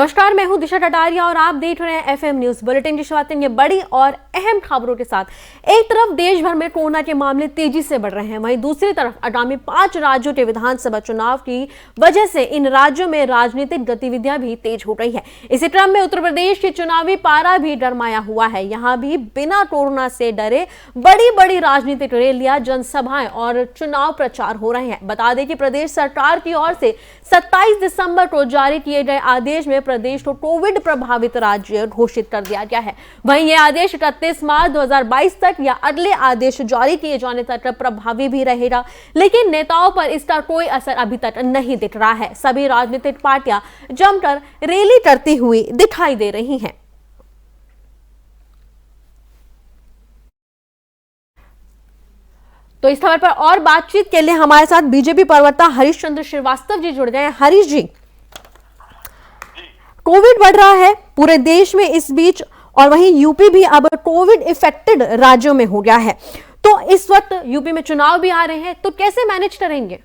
नमस्कार, मैं हूं दिशा टटारिया और आप देख रहे हैं एफएम न्यूज बुलेटिन की शुरुआत करेंगे बड़ी और अहम खबरों के साथ। एक तरफ देश भर में कोरोना के मामले तेजी से बढ़ रहे हैं, वहीं दूसरी तरफ आगामी 5 राज्यों के विधानसभा चुनाव की वजह से इन राज्यों में राजनीतिक गतिविधियां भी तेज हो रही है। इसी क्रम में उत्तर प्रदेश के चुनावी पारा भी गरमाया हुआ है। यहाँ भी बिना कोरोना से डरे बड़ी बड़ी राजनीतिक रैलियां, जनसभाएं और चुनाव प्रचार हो रहे हैं। बता दें कि प्रदेश सरकार की ओर से 27 दिसंबर को जारी किए गए आदेश में प्रदेश को कोविड प्रभावित राज्य घोषित कर दिया गया है। वहीं यह आदेश 31 मार्च 2022 तक या अगले आदेश जारी किए जाने तक प्रभावी भी रहेगा, लेकिन नेताओं पर इसका कोई असर अभी तक नहीं दिख रहा है। सभी राजनीतिक पार्टियां जमकर रैली करती हुई दिखाई दे रही हैं। तो इस खबर पर और बातचीत के लिए हमारे साथ बीजेपी प्रवक्ता हरीश चंद्र श्रीवास्तव जी जुड़ गए हैं। हरीश जी, कोविड बढ़ रहा है पूरे देश में इस बीच, और वहीं यूपी भी अब कोविड इफेक्टेड राज्यों में हो गया है। तो इस वक्त यूपी में चुनाव भी आ रहे हैं, तो कैसे मैनेज करेंगे?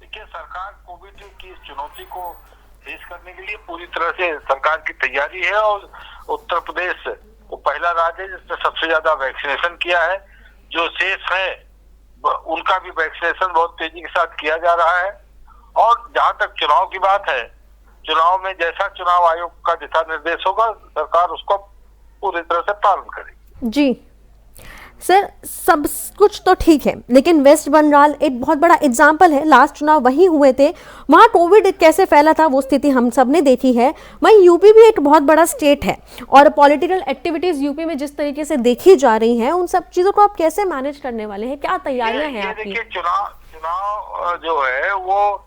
देखिए, सरकार कोविड की इस चुनौती को फेस करने के लिए पूरी तरह से सरकार की तैयारी है और उत्तर प्रदेश वो पहला राज्य है जिसने सबसे ज्यादा वैक्सीनेशन किया है। जो शेष है उनका भी वैक्सीनेशन बहुत तेजी के साथ किया जा रहा है। और जहां तक चुनाव की बात है, चुनाव में जैसा चुनाव आयोग का दिशा निर्देश होगा, सरकार उसको पूरी तरह से पालन करेगी। जी सर, सब कुछ तो ठीक है, लेकिन वेस्ट बंगाल एक बहुत बड़ा एग्जाम्पल है। लास्ट चुनाव वहीं हुए थे, वहां कोविड कैसे फैला था वो स्थिति हम सब ने देखी है। वहीं यूपी भी एक बहुत बड़ा स्टेट है और पॉलिटिकल एक्टिविटीज यूपी में जिस तरीके से देखी जा रही हैं, उन सब चीजों को आप कैसे मैनेज करने वाले हैं? क्या तैयारियां हैं आपकी? देखिए, चुनाव जो है वो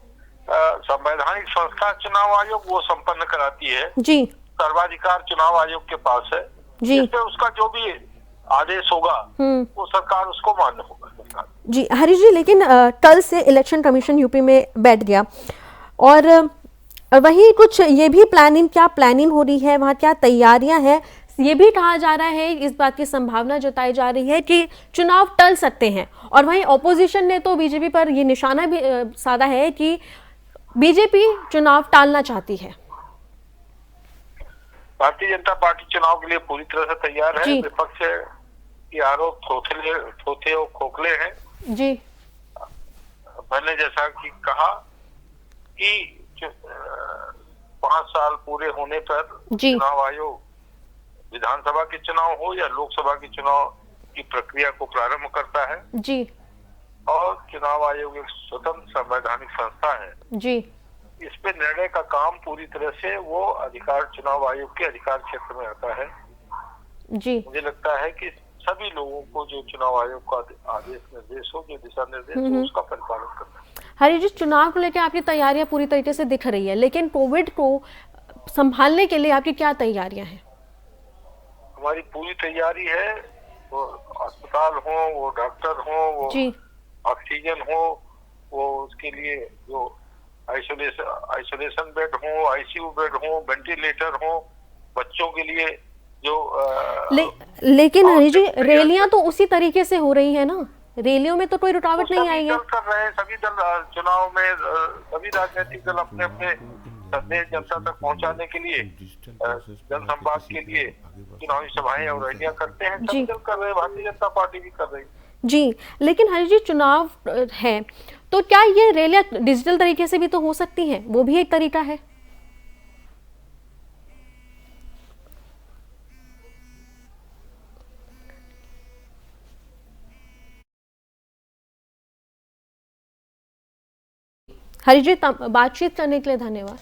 संवैधानिक संस्था चुनाव आयोग वो संपन्न कराती है जी। सर्वाधिकार चुनाव आयोग के पास है जी। इसमें उसका जो भी आदेश होगा वो सरकार उसको मान्य होगा सरकार। जी हरीश जी, लेकिन कल से इलेक्शन कमीशन यूपी में बैठ गया और वहीं कुछ ये भी प्लानिंग हो रही है, वहाँ क्या तैयारियां हैं? ये भी कहा जा रहा है, इस बात की संभावना जताई जा रही है कि चुनाव टल सकते हैं। और वहीं ऑपोजिशन ने तो बीजेपी पर ये निशाना भी साधा है कि बीजेपी चुनाव टालना चाहती है। भारतीय जनता पार्टी चुनाव के लिए पूरी तरह से तैयार है। विपक्ष के आरोप थोथे और खोखले हैं जी। मैंने जैसा कि कहा कि 5 साल पूरे होने पर चुनाव आयोग विधानसभा के चुनाव हो या लोकसभा के चुनाव की प्रक्रिया को प्रारंभ करता है जी। और चुनाव आयोग एक स्वतंत्र संवैधानिक संस्था है जी। इस पे निर्णय का काम पूरी तरह से वो अधिकार चुनाव आयोग के अधिकार क्षेत्र में आता है जी। मुझे लगता है कि सभी लोगों को जो चुनाव आयोग का आदेश निर्देश हो, जो दिशा निर्देश हो, उसका परिपालन करना है। हरी जी, चुनाव को लेकर आपकी तैयारियां पूरी तरीके से दिख रही है, लेकिन कोविड को संभालने के लिए आपकी क्या तैयारियां हैं? हमारी पूरी तैयारी है, वो अस्पताल हो, वो डॉक्टर हो, वो ऑक्सीजन हो, वो उसके लिए जो आइसोलेशन बेड हो, आईसीयू बेड हो, वेंटिलेटर हो, बच्चों के लिए जो लेकिन हरी जी, रैलियां तो उसी तरीके से हो रही है ना? रैलियों में तो कोई रुकावट नहीं आई है। कर रहे हैं सभी दल चुनाव में, सभी राजनीतिक दल अपने अपने संदेश जनता तक पहुंचाने के लिए, जनसंवाद के लिए चुनावी सभाएं और रैलियां करते हैं। सभी दल कर रहे हैं, भारतीय जनता पार्टी भी कर रही है जी। लेकिन हरी जी, चुनाव है तो क्या ये रैलियां डिजिटल तरीके से भी तो हो सकती हैं? वो भी एक तरीका है। हरी जी, बातचीत करने के लिए धन्यवाद।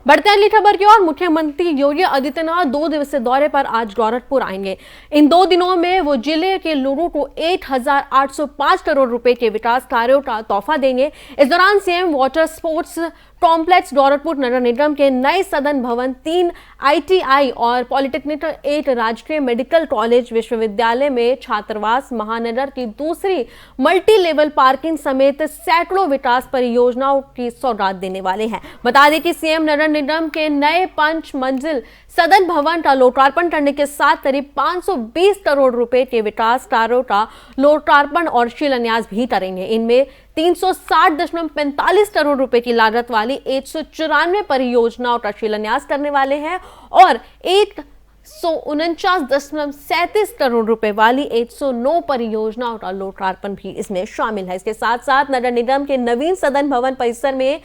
बढ़ते अगली खबर की ओर। मुख्यमंत्री योगी आदित्यनाथ 2 दिवसीय दौरे पर आज गोरखपुर आएंगे। इन 2 दिनों में वो जिले के लोगों को 1805 करोड़ रुपए के विकास कार्यों का तोहफा देंगे। इस दौरान CM water sports complex Gorakhpur नगर निगम के नए सदन भवन, 3 आईटीआई और पॉलिटेक्निक, 1 राजकीय मेडिकल कॉलेज विश्वविद्यालय में छात्रावास, महानगर की दूसरी मल्टी लेवल पार्किंग समेत सैकड़ों विकास परियोजनाओं की सौगात देने वाले हैं। बता दें कि सीएम नगर निगम के नए 5 मंजिल सदन भवन का लोकार्पण करने के साथ करीब 520 करोड़ रुपए के विकास कार्यों का लोकार्पण और शिलान्यास भी करेंगे। इनमें 360.45 करोड़ रुपए की लागत वाली 194 परियोजनाओं का शिलान्यास करने वाले हैं और 149.37 करोड़ रुपए वाली 109 परियोजनाओं का लोकार्पण भी इसमें शामिल है। इसके साथ साथ नगर निगम के नवीन सदन भवन परिसर में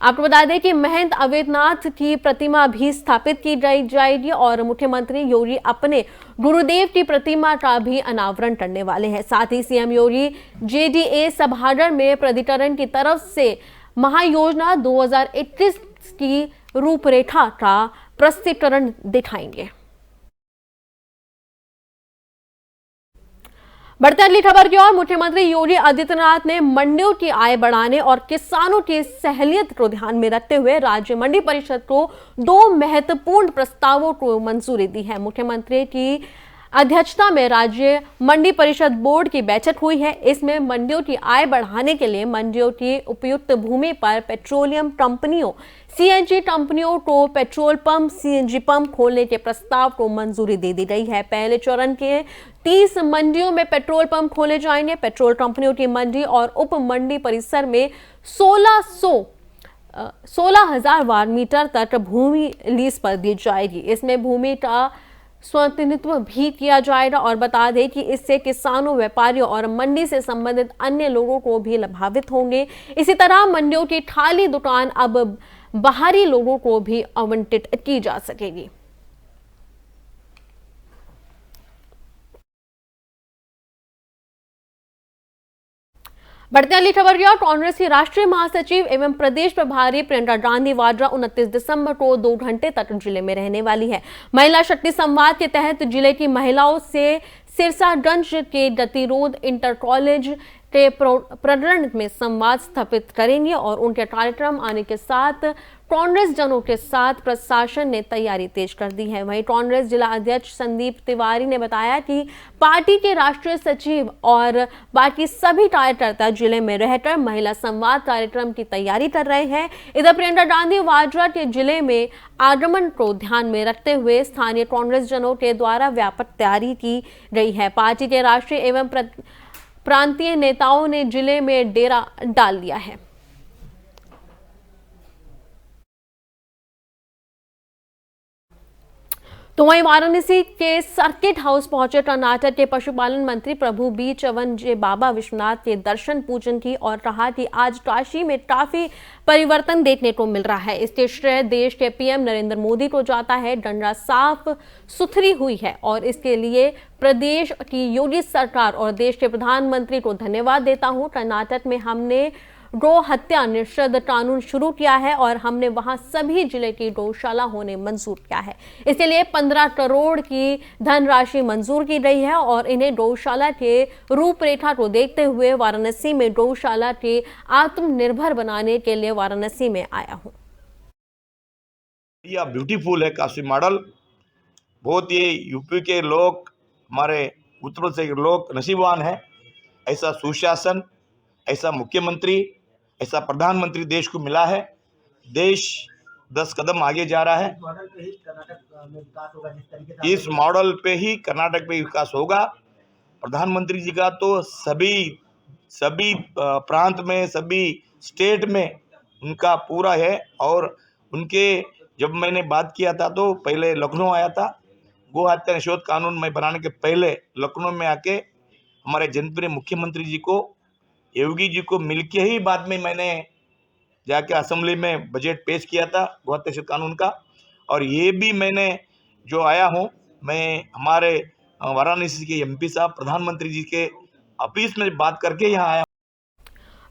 आपको बता दें कि महंत अवैधनाथ की प्रतिमा भी स्थापित की जाएगी और मुख्यमंत्री योगी अपने गुरुदेव की प्रतिमा का भी अनावरण करने वाले हैं। साथ ही सीएम योगी जेडीए सभागार में प्राधिकरण की तरफ से महायोजना 2021 की रूपरेखा का प्रस्तुतिकरण दिखाएंगे। बढ़ते अगली खबर की ओर, मुख्यमंत्री योगी आदित्यनाथ ने मंडियों की आय बढ़ाने और किसानों की सहूलियत को ध्यान में रखते हुए राज्य मंडी परिषद को 2 महत्वपूर्ण प्रस्तावों को मंजूरी दी है। मुख्यमंत्री की अध्यक्षता में राज्य मंडी परिषद बोर्ड की बैठक हुई है। इसमें मंडियों की आय बढ़ाने के लिए मंडियों की उपयुक्त भूमि पर पेट्रोलियम कंपनियों, सीएनजी कंपनियों को पेट्रोल पंप, सीएनजी पंप खोलने के प्रस्ताव को मंजूरी दे दी गई है। पहले चरण के 30 मंडियों में पेट्रोल पंप खोले जाएंगे। पेट्रोल कंपनियों की मंडी और उप मंडी परिसर में 16,000 वार्ड मीटर तक भूमि लीज पर दी जाएगी। इसमें भूमि का स्वामित्व भी किया जाएगा और बता दें कि इससे किसानों, व्यापारियों और मंडी से संबंधित अन्य लोगों को भी लाभान्वित होंगे। इसी तरह मंडियों की खाली दुकान अब बाहरी लोगों को भी आवंटित की जा सकेगी। बढ़ते अगली खबर की ओर, कांग्रेस की राष्ट्रीय महासचिव एवं प्रदेश प्रभारी प्रियंका गांधी वाड्रा 29 दिसंबर को 2 घंटे तक जिले में रहने वाली है। महिला शक्ति संवाद के तहत जिले की महिलाओं से सिरसागंज के गतिरोध इंटर कॉलेज के प्रांगण में संवाद स्थापित करेंगे और उनके कार्यक्रम आने के साथ कांग्रेस जनों के साथ प्रशासन ने तैयारी तेज कर दी है। वहीं कांग्रेस जिला अध्यक्ष संदीप तिवारी ने बताया कि पार्टी के राष्ट्रीय सचिव और बाकी सभी कार्यकर्ता जिले में रहकर महिला संवाद कार्यक्रम की तैयारी कर रहे हैं। इधर प्रियंका गांधी वाड्रा के जिले में आगमन को ध्यान में रखते हुए स्थानीय कांग्रेस जनों के द्वारा व्यापक तैयारी की गई है। पार्टी के राष्ट्रीय एवं प्रांतीय नेताओं ने जिले में डेरा डाल लिया है। तो वहीं वाराणसी के सर्किट हाउस पहुंचे कर्नाटक के पशुपालन मंत्री प्रभु बी चवन जे बाबा विश्वनाथ के दर्शन पूजन की और कहा कि आज काशी में काफी परिवर्तन देखने को मिल रहा है। इसके श्रेय देश के पीएम नरेंद्र मोदी को जाता है। गंगा साफ सुथरी हुई है और इसके लिए प्रदेश की योगी सरकार और देश के प्रधानमंत्री को धन्यवाद देता हूं। कर्नाटक में हमने गौ हत्या निषेध कानून शुरू किया है और हमने वहां सभी जिले की गौशाला होने मंजूर किया है। इसके लिए 15 करोड़ की धनराशि मंजूर की गई है और इन्हें गौशाला के रूपरेखा को देखते हुए वाराणसी में गौशाला के आत्मनिर्भर बनाने के लिए वाराणसी में आया हूं। यह ब्यूटीफुल है काशी मॉडल। बहुत ये यूपी के लोग, हमारे उत्तर प्रदेश के लोग नसीबवान है। ऐसा सुशासन, ऐसा मुख्यमंत्री, ऐसा प्रधानमंत्री देश को मिला है। देश 10 कदम आगे जा रहा है। इस मॉडल पे ही कर्नाटक पे विकास होगा। प्रधानमंत्री जी का तो सभी प्रांत में, सभी स्टेट में उनका पूरा है। और उनके जब मैंने बात किया था तो पहले लखनऊ आया था। गौ हत्या निषेध कानून में बनाने के पहले लखनऊ में आके हमारे जनप्रिय मुख्यमंत्री जी को, योगी जी को मिलके ही बाद में मैंने जाके असेंबली में बजट पेश किया था गौ हत्या निषेध कानून का। और ये भी मैंने जो आया हूँ, मैं हमारे वाराणसी के एमपी साहब, प्रधानमंत्री जी के ऑफिस में बात करके यहाँ आया।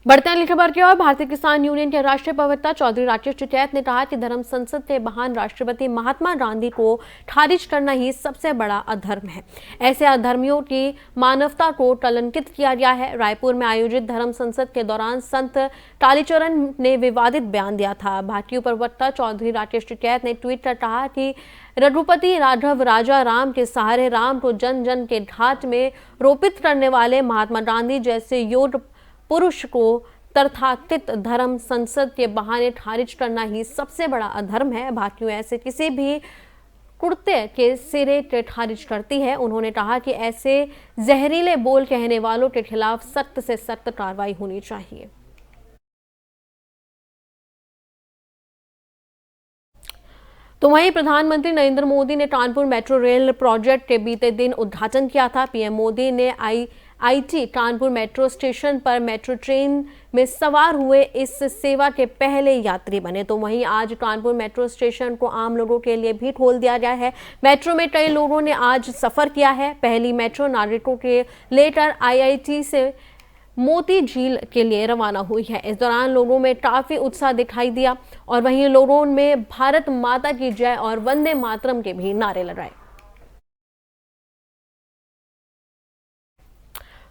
बढ़ते अगली खबर की ओर, भारतीय किसान यूनियन के राष्ट्रीय प्रवक्ता चौधरी राकेश टिकैत ने कहा कि धर्म संसद के महान राष्ट्रपति महात्मा गांधी को खारिज करना ही सबसे बड़ा अधर्म है। ऐसे अधर्मियों की मानवता को कलंकित किया गया है। रायपुर में आयोजित धर्म संसद के दौरान संत कालीचरण ने विवादित बयान दिया था। भाजपा प्रवक्ता चौधरी राकेश टिकैत ने ट्वीट कर कहा कि रघुपति राघव राजा राम के सहारे राम को जन जन के घाट में रोपित करने वाले महात्मा गांधी जैसे योद्ध पुरुष को तथाकथित धर्म संसद के बहाने खारिज करना ही सबसे बड़ा अधर्म है। भारतीयों ऐसे किसी भी कुर्ते के सिरे के खारिज करती है। उन्होंने कहा कि ऐसे जहरीले बोल कहने वालों के खिलाफ सख्त से सख्त कार्रवाई होनी चाहिए। तो वहीं प्रधानमंत्री नरेंद्र मोदी ने कानपुर मेट्रो रेल प्रोजेक्ट के बीते दिन उद्घाटन किया था। पीएम मोदी ने आईटी कानपुर मेट्रो स्टेशन पर मेट्रो ट्रेन में सवार हुए इस सेवा के पहले यात्री बने। तो वहीं आज कानपुर मेट्रो स्टेशन को आम लोगों के लिए भी खोल दिया गया है। मेट्रो में कई लोगों ने आज सफर किया है। पहली मेट्रो नागरिकों के लेकर आईआईटी से मोती झील के लिए रवाना हुई है। इस दौरान लोगों में काफी उत्साह दिखाई दिया और वहीं लोगों में भारत माता की जय और वंदे मातरम के भी नारे लगाए।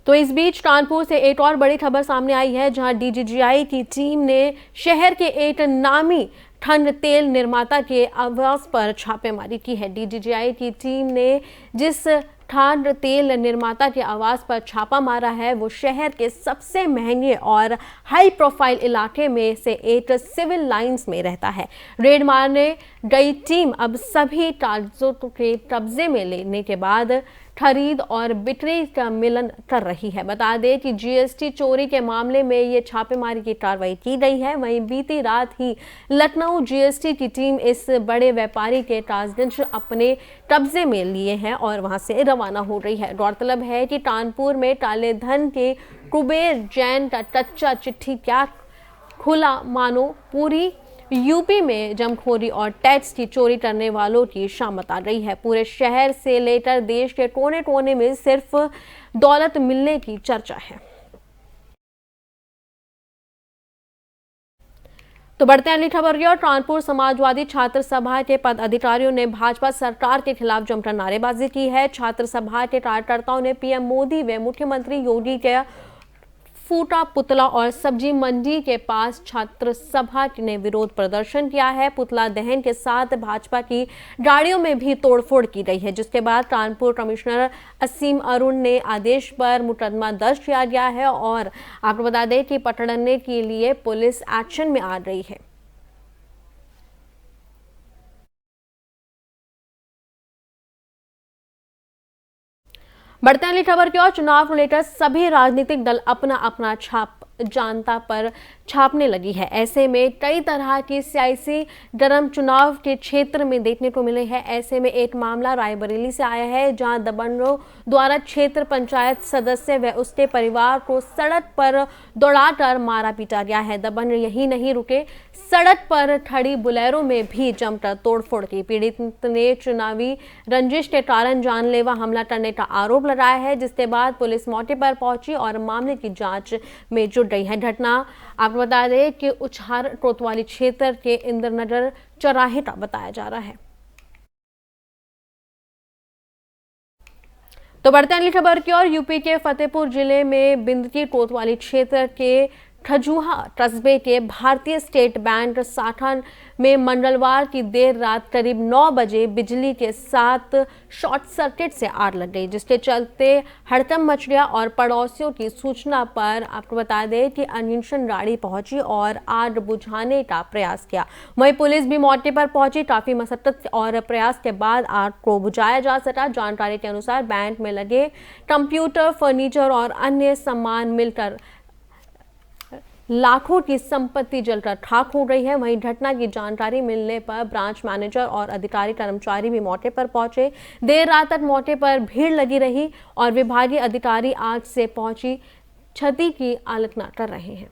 तो इस बीच कानपुर से एक और बड़ी खबर सामने आई है, जहां डीजीजीआई की टीम ने शहर के एक नामी खंड तेल निर्माता के आवास पर छापेमारी की है। डीजीजीआई की टीम ने जिस खाद्य तेल निर्माता के आवास पर छापा मारा है वो शहर के सबसे महंगे और हाई प्रोफाइल इलाके में से एक सिविल लाइंस में रहता है। रेड मारने गई टीम अब सभी कागजों के कब्जे में लेने के बाद खरीद और बिक्री का मिलन कर रही है। बता दें कि जीएसटी चोरी के मामले में ये छापेमारी की कार्रवाई की गई है। वहीं बीती रात ही लखनऊ जीएसटी की टीम इस बड़े व्यापारी के कागज अपने कब्जे में लिए हैं और वहां से रवाना हो रही है। गौरतलब है कि कानपुर में काले धन के कुबेर जैन का कच्चा चिट्ठी क्या खुला, मानो पूरी यूपी में जमखोरी और टैक्स की चोरी करने वालों की शामत आ गई है। पूरे शहर से लेकर देश के कोने कोने में सिर्फ दौलत मिलने की चर्चा है। तो बढ़ते हैं अगली खबर की ओर। कानपुर समाजवादी छात्र सभा के पदाधिकारियों ने भाजपा सरकार के खिलाफ जमकर नारेबाजी की है। छात्र सभा के कार्यकर्ताओं ने पीएम मोदी व मुख्यमंत्री योगी के फूटा पुतला और सब्जी मंडी के पास छात्र सभा ने विरोध प्रदर्शन किया है। पुतला दहन के साथ भाजपा की गाड़ियों में भी तोड़फोड़ की गई है, जिसके बाद कानपुर कमिश्नर असीम अरुण ने आदेश पर मुकदमा दर्ज किया गया है और आपको बता दें कि पकड़ने के लिए पुलिस एक्शन में आ रही है। बढ़ते हैं अगली खबर की ओर। चुनाव को लेकर सभी राजनीतिक दल अपना अपना छाप जनता पर छापने लगी है। ऐसे में कई तरह की सियासी गरम चुनाव के क्षेत्र में देखने को मिले हैं। ऐसे में एक मामला रायबरेली से आया है, जहां दबंगों द्वारा क्षेत्र पंचायत सदस्य व उसके परिवार को सड़क पर दौड़ाकर मारा पीटा गया है। दबंग यही नहीं रुके, सड़क पर खड़ी बुलेरो में भी जमकर तोड़फोड़ की। पीड़ित ने चुनावी रंजिश के कारण जानलेवा हमला करने का आरोप लगाया है, जिसके बाद पुलिस मौके पर पहुंची और मामले की जांच में जुट गई है। घटना आपको बता दें कि उछार कोतवाली क्षेत्र के इंद्रनगर चौराहे का बताया जा रहा है। तो बढ़ते हैं अगली खबर की ओर। यूपी के फतेहपुर जिले में बिंदकी कोतवाली क्षेत्र के खजूहा कस्बे के भारतीय स्टेट बैंक शाखा में मंगलवार की देर रात करीब 9 बजे बिजली के साथ शॉर्ट सर्किट से आग लग गई, जिसके चलते हड़कंप मच गया और पड़ोसियों की सूचना पर आपको बता दें कि अग्निशमन गाड़ी पहुंची और आग बुझाने का प्रयास किया। वहीं पुलिस भी मौके पर पहुंची। काफी मशक्कत और प्रयास के बाद आग को बुझाया जा सका। जानकारी के अनुसार बैंक में लगे कंप्यूटर, फर्नीचर और अन्य सामान मिलकर लाखों की संपत्ति जलकर खाक हो गई है। वहीं घटना की जानकारी मिलने पर ब्रांच मैनेजर और अधिकारी कर्मचारी भी मौके पर पहुंचे। देर रात तक मौके पर भीड़ लगी रही और विभागीय अधिकारी आग से पहुंची क्षति की आलोचना कर रहे हैं।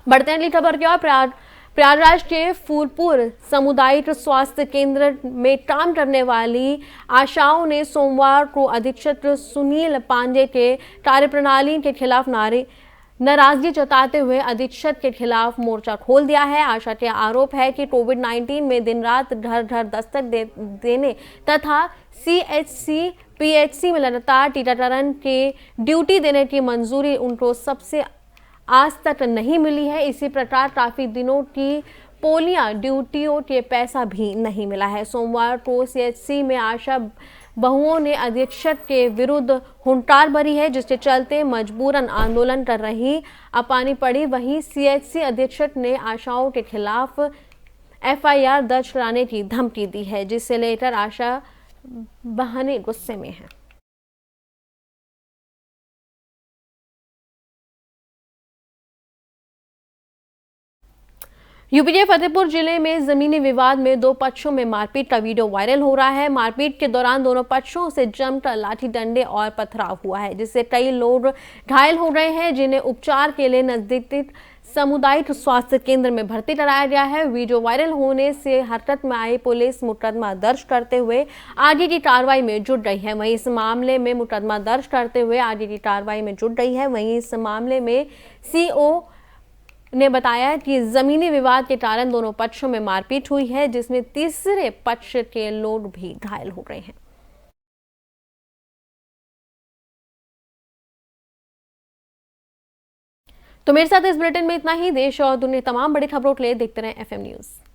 बढ़ते हैं अगली खबर की ओर। प्रयागराज के फूलपुर सामुदायिक स्वास्थ्य केंद्र में काम करने वाली आशाओं ने सोमवार को अधीक्षक सुनील पांडे के कार्यप्रणाली के खिलाफ नाराजगी जताते हुए अधीक्षक के खिलाफ मोर्चा खोल दिया है। आशा के आरोप है कि कोविड-19 में दिन रात घर घर दस्तक देने तथा CHC PHC में लगातार टीकाकरण के ड्यूटी देने की मंजूरी उनको सबसे आज तक नहीं मिली है। इसी प्रकार काफी दिनों की पोलिया ड्यूटियों के पैसा भी नहीं मिला है। सोमवार को CHC में आशा बहुओं ने अधीक्षक के विरुद्ध हुंकार भरी है, जिसके चलते मजबूरन आंदोलन कर रही अपानी पड़ी। वहीं सीएचसी अधीक्षक ने आशाओं के खिलाफ एफआईआर दर्ज कराने की धमकी दी है, जिसे लेकर आशा बहाने गुस्से में है। यूपी के फतेहपुर जिले में जमीनी विवाद में दो पक्षों में मारपीट का वीडियो वायरल हो रहा है। मारपीट के दौरान दोनों पक्षों से जमकर लाठी डंडे और पथराव हुआ है, जिससे कई लोग घायल हो गए हैं, जिन्हें उपचार के लिए नजदीकी सामुदायिक स्वास्थ्य केंद्र में भर्ती कराया गया है। वीडियो वायरल होने से हरकत में आई पुलिस मुकदमा दर्ज करते हुए आगे की कार्रवाई में जुट गई है। वहीं इस मामले में मुकदमा दर्ज करते हुए आगे की कार्रवाई में जुट गई है। वहीं इस मामले में सीओ ने बताया कि जमीनी विवाद के कारण दोनों पक्षों में मारपीट हुई है, जिसमें तीसरे पक्ष के लोग भी घायल हो गए हैं। तो मेरे साथ इस बुलेटिन में इतना ही। देश और दुनिया तमाम बड़ी खबरों के लिए देखते रहें FM न्यूज़।